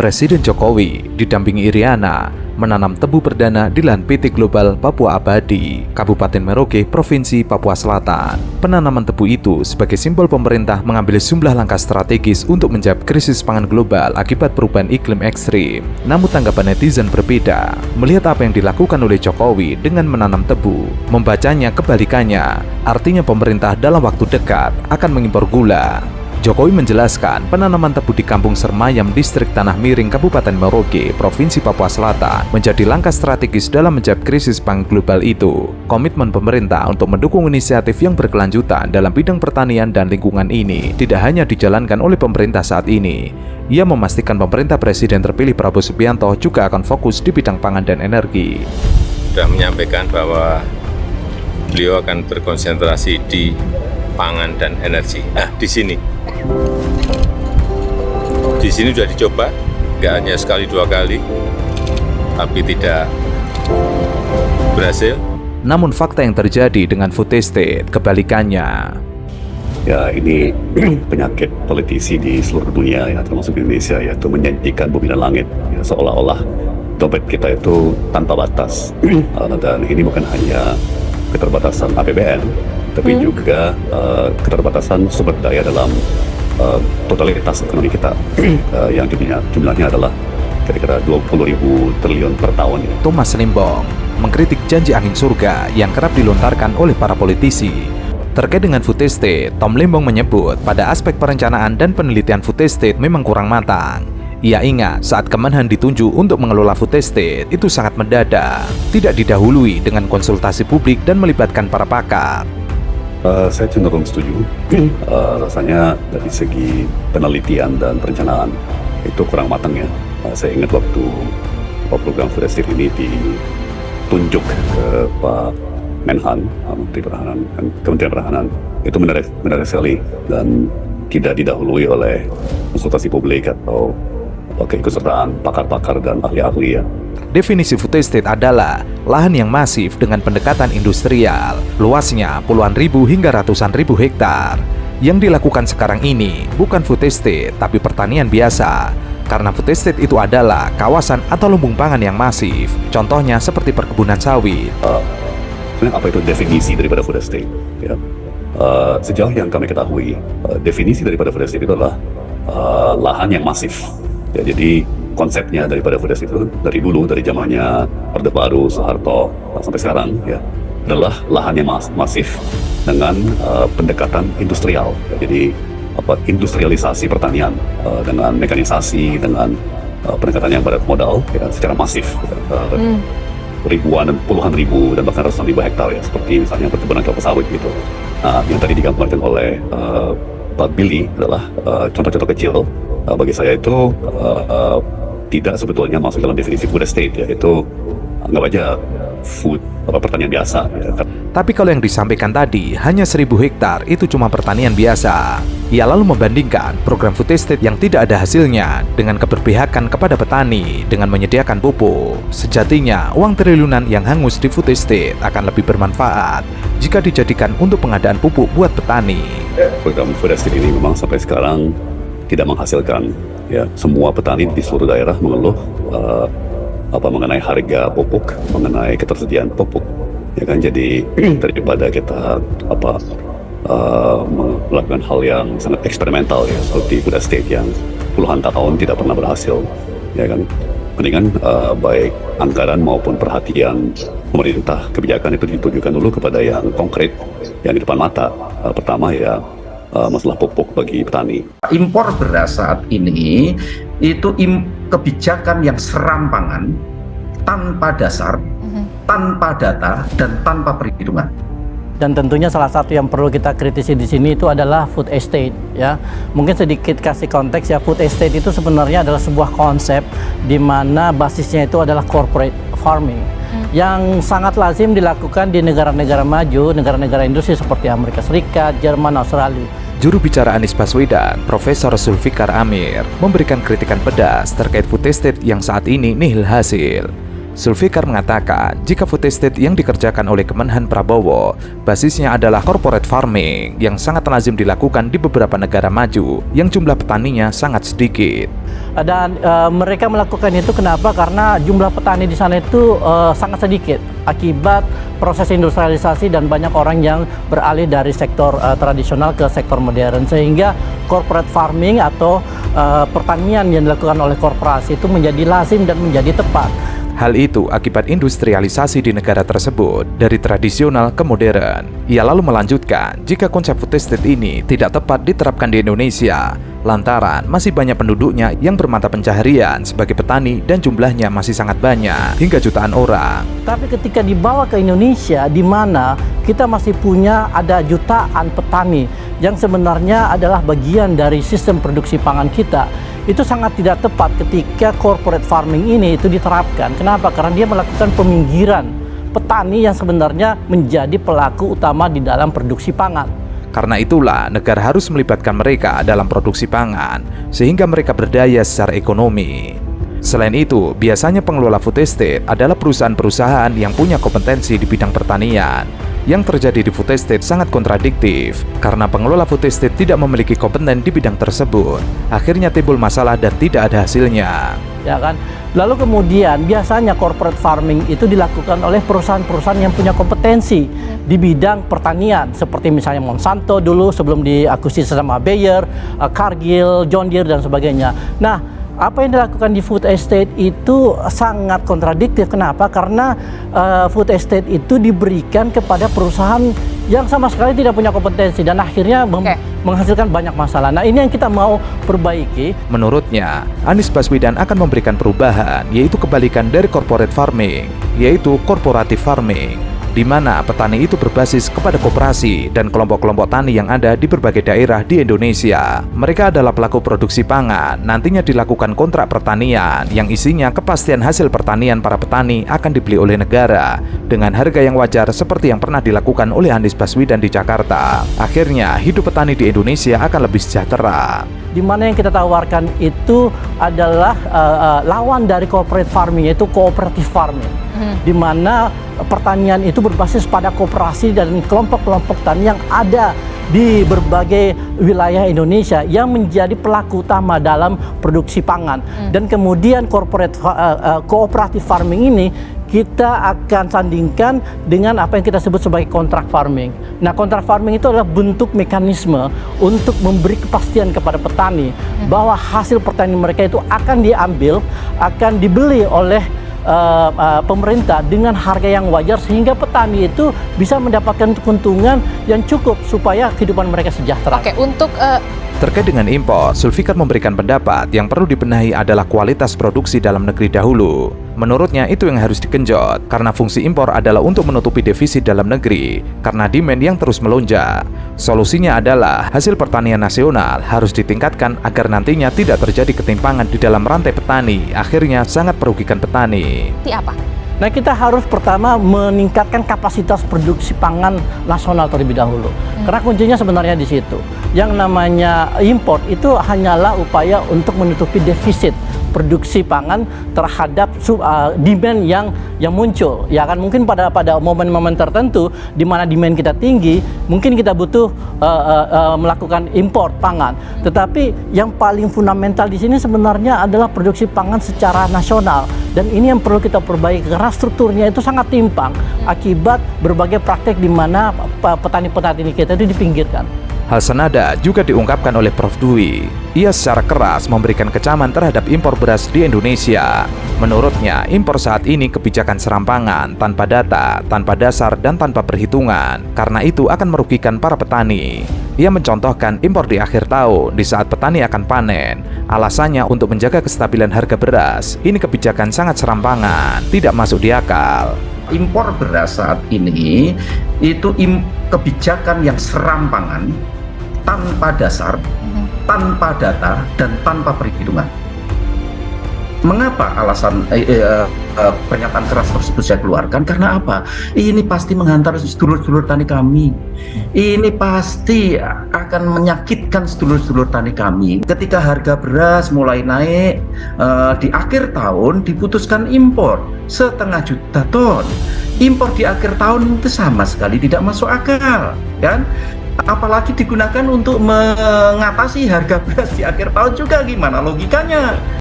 Presiden Jokowi didampingi Iriana menanam tebu perdana di lahan PT Global Papua Abadi, Kabupaten Merauke, Provinsi Papua Selatan. Penanaman tebu itu sebagai simbol pemerintah mengambil sejumlah langkah strategis untuk menjawab krisis pangan global akibat perubahan iklim ekstrim. Namun tanggapan netizen berbeda. Melihat apa yang dilakukan oleh Jokowi dengan menanam tebu, membacanya kebalikannya, artinya pemerintah dalam waktu dekat akan mengimpor gula. Jokowi menjelaskan penanaman tebu di Kampung Sermayam, Distrik Tanah Miring, Kabupaten Merauke, Provinsi Papua Selatan menjadi langkah strategis dalam menjawab krisis pangan global itu. Komitmen pemerintah untuk mendukung inisiatif yang berkelanjutan dalam bidang pertanian dan lingkungan ini tidak hanya dijalankan oleh pemerintah saat ini. Ia memastikan pemerintah Presiden terpilih Prabowo Subianto juga akan fokus di bidang pangan dan energi. Sudah menyampaikan bahwa beliau akan berkonsentrasi di pangan dan energi. Di sini sudah dicoba, nggak hanya sekali dua kali, tapi tidak berhasil. Namun fakta yang terjadi dengan food estate kebalikannya. Ya, ini penyakit politisi di seluruh dunia, ya, termasuk Indonesia, yaitu menjanjikan bumi dan langit, ya, seolah-olah dompet kita itu tanpa batas. Dan ini bukan hanya keterbatasan APBN, tapi juga keterbatasan sumber daya dalam totalitas ekonomi kita, yang jumlahnya adalah kira-kira 20.000 triliun per tahun. Thomas Limbong mengkritik janji angin surga yang kerap dilontarkan oleh para politisi. Terkait dengan food estate, Tom Limbong menyebut pada aspek perencanaan dan penelitian food estate memang kurang matang. Ia ingat saat Kemenhan ditunjuk untuk mengelola food estate itu sangat mendadak, tidak didahului dengan konsultasi publik dan melibatkan para pakar. Saya cenderung setuju. Rasanya dari segi penelitian dan perencanaan itu kurang matang, ya. Saya ingat waktu program food estate ini ditunjuk ke Pak Menhan, Menteri Pertahanan, Kementerian Pertahanan, itu menarik sekali dan tidak didahului oleh konsultasi publik atau keikutsertaan pakar-pakar dan ahli-ahli, ya. Definisi food estate adalah lahan yang masif dengan pendekatan industrial, luasnya puluhan ribu hingga ratusan ribu hektar. Yang dilakukan sekarang ini bukan food estate, tapi pertanian biasa. Karena food estate itu adalah kawasan atau lumbung pangan yang masif. Contohnya seperti perkebunan sawit. Apa itu definisi daripada food estate? Ya. Sejauh yang kami ketahui, definisi daripada food estate itu adalah lahan yang masif. Ya, jadi konsepnya daripada food estate itu dari dulu, dari zamannya Orde Baru, Soeharto sampai sekarang, ya, adalah lahan yang masif dengan pendekatan industrial. Ya, jadi industrialisasi pertanian dengan mekanisasi, dengan pendekatan yang padat modal, ya, secara masif, ya, ribuan dan puluhan ribu dan bahkan ratusan ribu hektar, ya, seperti misalnya perkebunan kelapa sawit gitu. Yang tadi digambarkan oleh Pak Billy adalah contoh-contoh kecil. Bagi saya itu tidak sebetulnya masuk dalam definisi food estate, ya, itu anggap aja food pertanian biasa, ya. Tapi kalau yang disampaikan tadi hanya 1.000 hektar itu cuma pertanian biasa. Ia lalu membandingkan program food estate yang tidak ada hasilnya dengan keberpihakan kepada petani dengan menyediakan pupuk. Sejatinya uang triliunan yang hangus di food estate akan lebih bermanfaat jika dijadikan untuk pengadaan pupuk buat petani. Program food estate ini memang sampai sekarang tidak menghasilkan, ya. Semua petani di seluruh daerah mengeluh mengenai harga pupuk, mengenai ketersediaan pupuk, ya kan. Jadi daripada kita melakukan hal yang sangat eksperimental, ya, seperti food estate yang puluhan tahun tidak pernah berhasil, ya kan, mendingan baik anggaran maupun perhatian pemerintah, kebijakan itu ditujukan dulu kepada yang konkret, yang di depan mata. Pertama, ya, masalah pupuk bagi petani. Impor beras saat ini itu kebijakan yang serampangan, tanpa dasar, tanpa data, dan tanpa perhitungan. Dan tentunya salah satu yang perlu kita kritisi di sini itu adalah food estate, ya. Mungkin sedikit kasih konteks, ya. Food estate itu sebenarnya adalah sebuah konsep di mana basisnya itu adalah corporate farming yang sangat lazim dilakukan di negara-negara maju, negara-negara industri seperti Amerika Serikat, Jerman, Australia. Juru bicara Anies Baswedan, Profesor Zulfikar Amir, memberikan kritikan pedas terkait food estate yang saat ini nihil hasil. Zulfikar mengatakan jika food estate yang dikerjakan oleh Kemenhan Prabowo basisnya adalah corporate farming yang sangat lazim dilakukan di beberapa negara maju yang jumlah petaninya sangat sedikit. Dan mereka melakukan itu kenapa? Karena jumlah petani di sana itu sangat sedikit akibat proses industrialisasi dan banyak orang yang beralih dari sektor tradisional ke sektor modern, sehingga corporate farming atau pertanian yang dilakukan oleh korporasi itu menjadi lazim dan menjadi tepat. Hal itu akibat industrialisasi di negara tersebut dari tradisional ke modern. Ia lalu melanjutkan, jika konsep food estate ini tidak tepat diterapkan di Indonesia, lantaran masih banyak penduduknya yang bermata pencaharian sebagai petani dan jumlahnya masih sangat banyak, hingga jutaan orang. Tapi ketika dibawa ke Indonesia, di mana kita masih punya ada jutaan petani yang sebenarnya adalah bagian dari sistem produksi pangan kita, itu sangat tidak tepat ketika corporate farming ini itu diterapkan. Kenapa? Karena dia melakukan peminggiran petani yang sebenarnya menjadi pelaku utama di dalam produksi pangan. Karena itulah negara harus melibatkan mereka dalam produksi pangan sehingga mereka berdaya secara ekonomi. Selain itu, biasanya pengelola food estate adalah perusahaan-perusahaan yang punya kompetensi di bidang pertanian. Yang terjadi di food estate sangat kontradiktif karena pengelola food estate tidak memiliki kompeten di bidang tersebut. Akhirnya timbul masalah dan tidak ada hasilnya. Ya kan? Lalu kemudian biasanya corporate farming itu dilakukan oleh perusahaan-perusahaan yang punya kompetensi di bidang pertanian, seperti misalnya Monsanto dulu sebelum diakuisisi sama Bayer, Cargill, John Deere dan sebagainya. Nah, apa yang dilakukan di food estate itu sangat kontradiktif. Kenapa? Karena food estate itu diberikan kepada perusahaan yang sama sekali tidak punya kompetensi dan akhirnya menghasilkan banyak masalah. Nah, ini yang kita mau perbaiki. Menurutnya, Anies Baswedan akan memberikan perubahan, yaitu kebalikan dari corporate farming, yaitu corporative farming, di mana petani itu berbasis kepada koperasi dan kelompok-kelompok tani yang ada di berbagai daerah di Indonesia. Mereka adalah pelaku produksi pangan. Nantinya dilakukan kontrak pertanian yang isinya kepastian hasil pertanian para petani akan dibeli oleh negara dengan harga yang wajar seperti yang pernah dilakukan oleh Anies Baswedan di Jakarta. Akhirnya hidup petani di Indonesia akan lebih sejahtera. Di mana yang kita tawarkan itu adalah lawan dari corporate farming, yaitu cooperative farming, di mana pertanian itu berbasis pada koperasi dan kelompok-kelompok tani yang ada di berbagai wilayah Indonesia yang menjadi pelaku utama dalam produksi pangan. Dan kemudian cooperative farming ini kita akan sandingkan dengan apa yang kita sebut sebagai contract farming. Nah, contract farming itu adalah bentuk mekanisme untuk memberi kepastian kepada petani bahwa hasil pertanian mereka itu akan diambil, akan dibeli oleh pemerintah dengan harga yang wajar sehingga petani itu bisa mendapatkan keuntungan yang cukup supaya kehidupan mereka sejahtera. Oke, untuk terkait dengan impor, Zulfikar memberikan pendapat yang perlu dibenahi adalah kualitas produksi dalam negeri dahulu. Menurutnya itu yang harus digenjot karena fungsi impor adalah untuk menutupi defisit dalam negeri karena demand yang terus melonjak. Solusinya adalah hasil pertanian nasional harus ditingkatkan agar nantinya tidak terjadi ketimpangan di dalam rantai petani, akhirnya sangat merugikan petani. apa? Nah, kita harus pertama meningkatkan kapasitas produksi pangan nasional terlebih dahulu. Karena kuncinya sebenarnya di situ. Yang namanya import itu hanyalah upaya untuk menutupi defisit produksi pangan terhadap demand yang muncul. Ya kan, mungkin pada momen-momen tertentu di mana demand kita tinggi, mungkin kita butuh melakukan import pangan. Tetapi yang paling fundamental di sini sebenarnya adalah produksi pangan secara nasional. Dan ini yang perlu kita perbaiki karena strukturnya itu sangat timpang akibat berbagai praktek di mana petani-petani kita itu dipinggirkan. Hal senada juga diungkapkan oleh Prof. Dwi. Ia secara keras memberikan kecaman terhadap impor beras di Indonesia. Menurutnya, impor saat ini kebijakan serampangan, tanpa data, tanpa dasar, dan tanpa perhitungan. Karena itu akan merugikan para petani. Ia mencontohkan impor di akhir tahun, di saat petani akan panen. Alasannya untuk menjaga kestabilan harga beras. Ini kebijakan sangat serampangan, tidak masuk di akal. Impor beras saat ini itu kebijakan yang serampangan, tanpa dasar, tanpa data, dan tanpa perhitungan. Mengapa alasan pernyataan keras tersebut saya keluarkan? Karena apa? Ini pasti menghantar sedulur-sedulur tani kami. Ini pasti akan menyakitkan sedulur-sedulur tani kami. Ketika harga beras mulai naik, di akhir tahun diputuskan impor 1,5 juta ton. Impor di akhir tahun itu sama sekali tidak masuk akal, kan? Apalagi digunakan untuk mengatasi harga beras di akhir tahun juga, gimana logikanya?